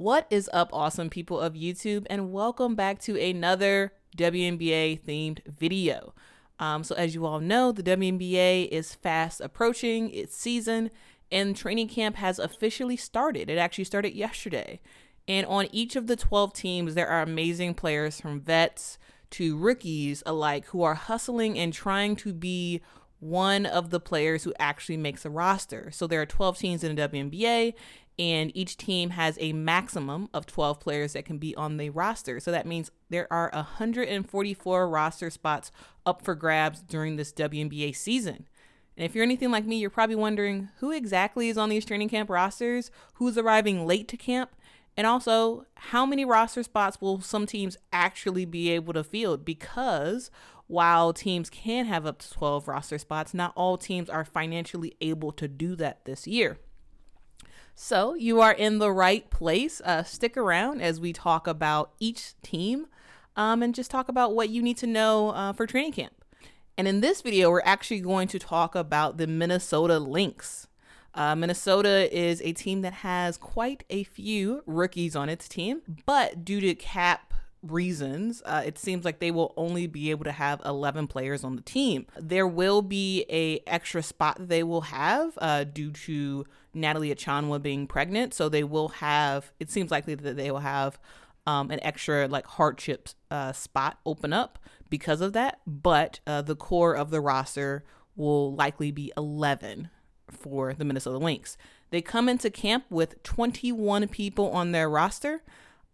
What is up, awesome people of YouTube, and welcome back to another WNBA themed video. So as you all know, the WNBA is fast approaching its season and training camp has officially started. It actually started yesterday. And on each of the 12 teams, there are amazing players from vets to rookies alike who are hustling and trying to be one of the players who actually makes a roster. So there are 12 teams in the WNBA, and each team has a maximum of 12 players that can be on the roster. So that means there are 144 roster spots up for grabs during this WNBA season. And if you're anything like me, you're probably wondering who exactly is on these training camp rosters, who's arriving late to camp, and also how many roster spots will some teams actually be able to field? Because while teams can have up to 12 roster spots, not all teams are financially able to do that this year. So you are in the right place. Stick around as we talk about each team and just talk about what you need to know for training camp. And in this video, we're actually going to talk about the Minnesota Lynx. Minnesota is a team that has quite a few rookies on its team, but due to cap reasons, it seems like they will only be able to have 11 players on the team. There will be a extra spot that they will have due to Natalie Achanwa being pregnant. So they will have, it seems likely that they will have an extra hardship spot open up because of that. But the core of the roster will likely be 11 for the Minnesota Lynx. They come into camp with 21 people on their roster.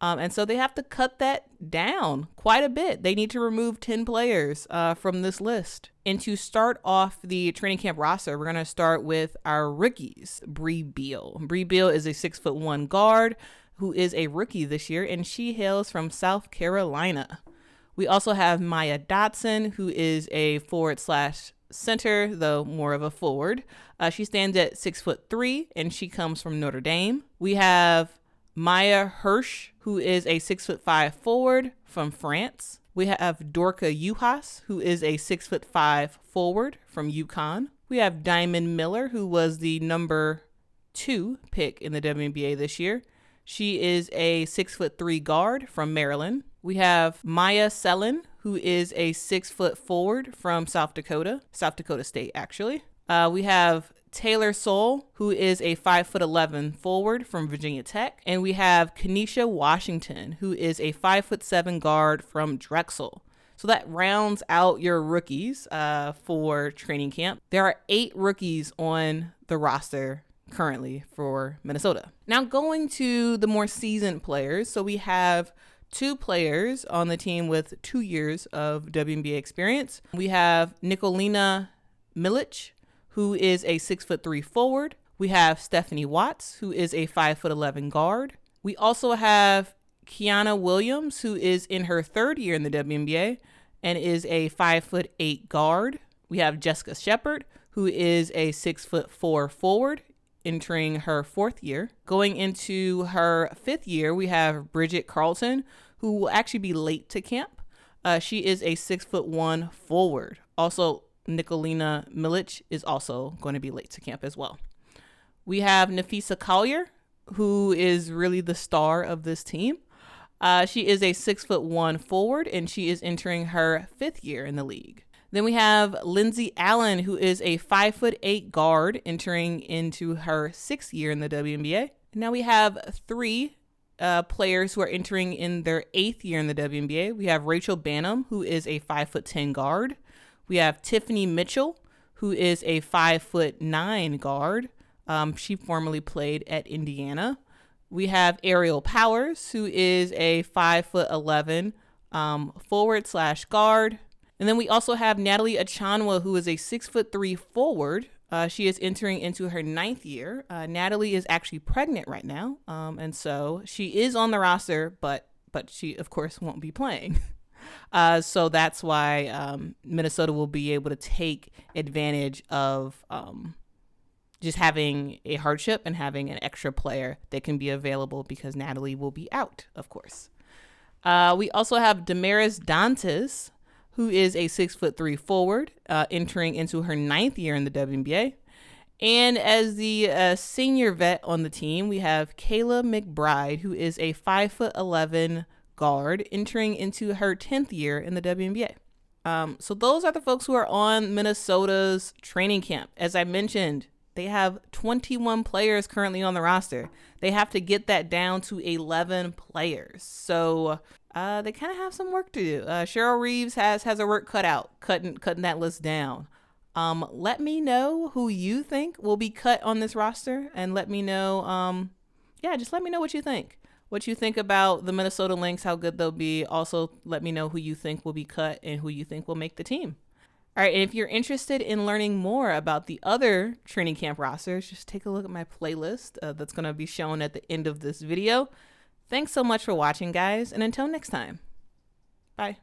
And so they have to cut that down quite a bit. They need to remove 10 players from this list. And to start off the training camp roster, we're going to start with our rookies, Bree Beal. Bree Beal is a 6'1" guard who is a rookie this year, and she hails from South Carolina. We also have Maya Dotson, who is a forward/center, though more of a forward. She stands at 6'3", and she comes from Notre Dame. We have Maya Hirsch, who is a 6'5" forward from France. We have Dorka Juhas, who is a 6'5" forward from UConn. We have Diamond Miller, who was the number 2 pick in the WNBA this year. She is a 6'3" guard from Maryland. We have Maya Sellen, who is a 6' forward from South Dakota State, actually. We have Taylor Soule, who is a 5'11" forward from Virginia Tech. And we have Kenesha Washington, who is a 5'7" guard from Drexel. So that rounds out your rookies for training camp. There are 8 rookies on the roster currently for Minnesota. Now going to the more seasoned players. So we have 2 players on the team with 2 years of WNBA experience. We have Nicolina Milic, who is a 6'3" forward. We have Stephanie Watts, who is a 5'11" guard. We also have Kiana Williams, who is in her 3rd year in the WNBA and is a 5'8" guard. We have Jessica Shepard, who is a 6'4" forward, entering her 4th year. Going into her 5th year, we have Bridget Carlton, who will actually be late to camp. She is a 6'1" forward. Also, Nicolina Milic is also going to be late to camp as well. We have Nafisa Collier, who is really the star of this team. She is a 6'1" forward, and she is entering her 5th year in the league. Then we have Lindsay Allen, who is a 5'8" guard, entering into her 6th year in the WNBA. Now we have 3 players who are entering in their 8th year in the WNBA. We have Rachel Banham, who is a 5'10" guard. We have Tiffany Mitchell, who is a 5'9" guard. She formerly played at Indiana. We have Ariel Powers, who is a 5'11" forward/guard. And then we also have Natalie Achanwa, who is a 6'3" forward. She is entering into her 9th year. Natalie is actually pregnant right now. And so she is on the roster, but she, of course, won't be playing. So that's why Minnesota will be able to take advantage of just having a hardship and having an extra player that can be available because Natalie will be out, of course. We also have Damaris Dantas, who is a 6'3" forward, entering into her 9th year in the WNBA. And as the senior vet on the team, we have Kayla McBride, who is a 5'11" guard entering into her 10th year in the WNBA. So those are the folks who are on Minnesota's training camp. As I mentioned, they have 21 players currently on the roster. They have to get that down to 11 players. So they kind of have some work to do. Cheryl Reeves has her work cut out, cutting that list down. Let me know who you think will be cut on this roster, and let me know, just let me know what you think. What you think about the Minnesota Lynx, how good they'll be. Also, let me know who you think will be cut and who you think will make the team. All right, and if you're interested in learning more about the other training camp rosters, just take a look at my playlist that's going to be shown at the end of this video. Thanks so much for watching, guys, and until next time, bye.